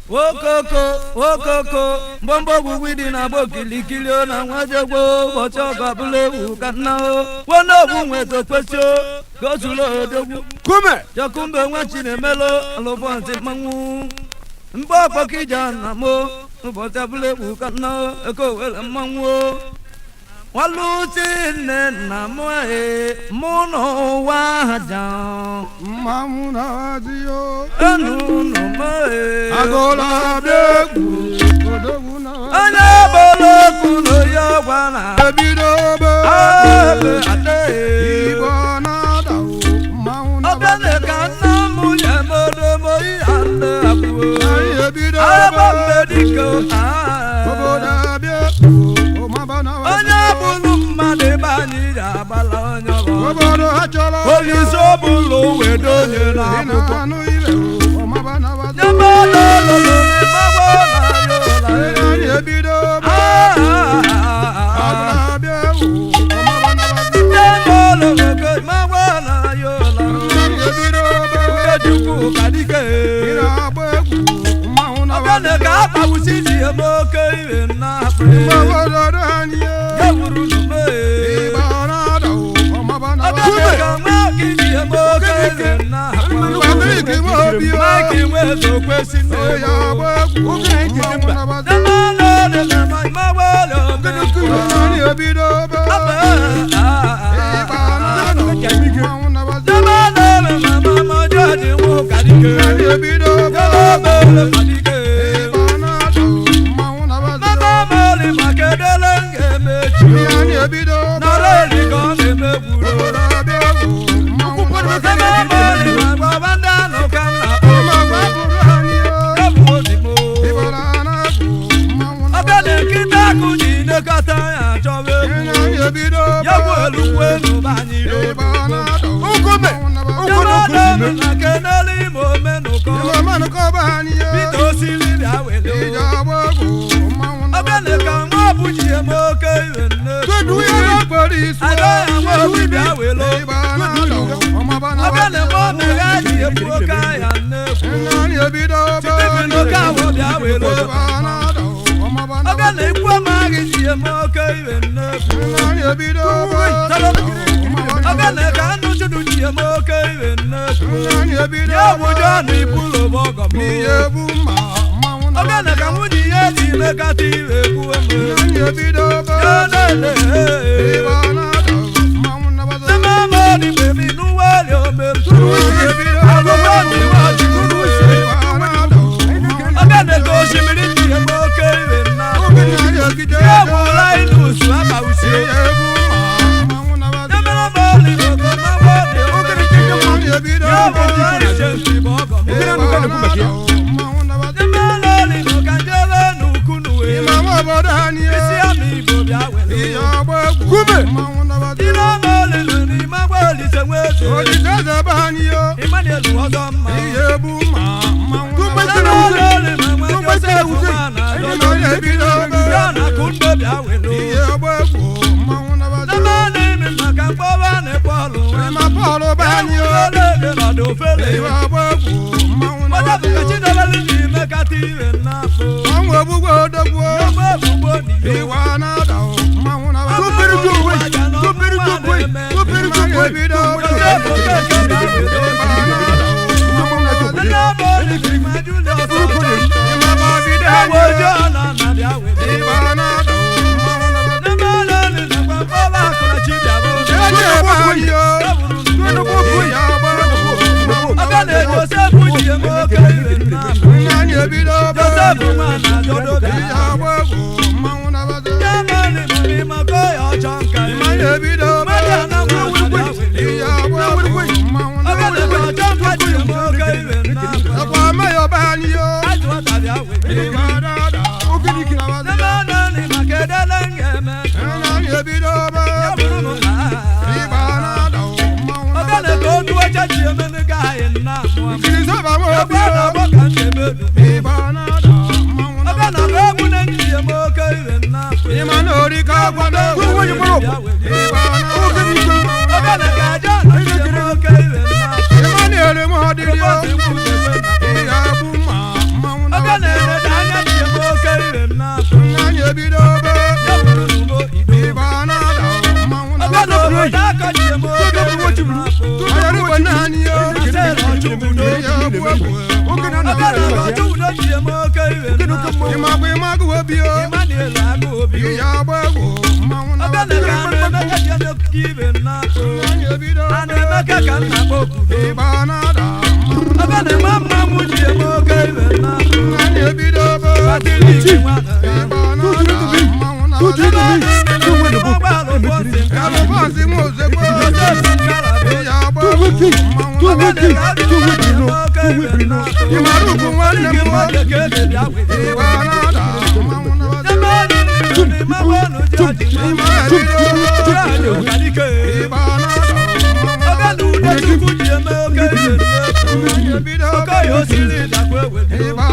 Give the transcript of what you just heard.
Wokoko, Bombo widi na bokilikilio na wajagwo, Bochoka bulewu kanao, Wano weto kwesyo, Gosulo dogu, Kume! Jakumbe wachine melo, Alofonse mangu, Mboko kijana mo, Bocha bulewu kanao, Eko wele mangu, Walutine na moe, Mono wajan, Mamuna wazio, Anu no moe, Agola beku, Kodoguna Anya bolo kuno ya wana, Ebidobe, Ade, Ibona dao, Mamuna Obane kana muye modo moi ande abu, Ebidobe, Aba mediko, Oboda beku, Mabana Anya bulu made bani ya bala nyobo, Obodo hachola, Poliso bulu wedo nyena buko, Inanu ibe, Mabana wazio, Nyamalo lolo ni mabona yola, Ebidobe, Agola beku, Mabana wazio, Nyamalo lolo mabona yola, Ebidobe, Ukejuku kadike, Ina beku, Mamuna Obane ka pawusisi emoke iwe na pre, Obodo daniye, Yawuru nume, Ibona dao, Mabana Obane ka mwakiji emoke iwe na pre, Waziki mobio, Mike wezo kwesi Oya nebo, beku, Mamuna wazio, Nyamalo lolo mabona Nani ebidobe, Ibona dao, Mamuna wazio, Nani ebidobe, Ibona dao, Mamuna wazio, Nani ebidobe, Obodo beku, Mamuna wazio, Mababuru haniye, Ibona naku, Mamuna wazio, Nani ebidobe, Ibona dao, Mamuna wazio, Imamanu kobaniye, Ijaboku, Mamuna wazio, Tudu ya polisi, Ibana dao, Mabana wazio, Nani ebidobe, Ibana dao, Mabana wazio, Nani ebidobe, Nani ebidobe, Niyebuma, Mamuna wazio, Nani ebidobe, Ibana dao, Mamuna wazio, Joseph egwu egwu oge na ọga na ọjọ ụdọ ji eme oke iwe na ịmakwa ịmakwa obi o Emmanuel agụ obi ya agba egwu mmanwụ ọga na ka na-emeka ji eme oke iwe na anyị ebido a na-emeka ka nna kpọ okwudo ịgba na-ada ọga na eme mmanwụ ji eme oke iwe na anyị ebido Patrick nwana ịgba na-ada mmanwụ alụbọsị m ozegbo ya agba egwu mmanwụ ịmara ugwu nwanne m ịgba na-ada mmanwụ ịgba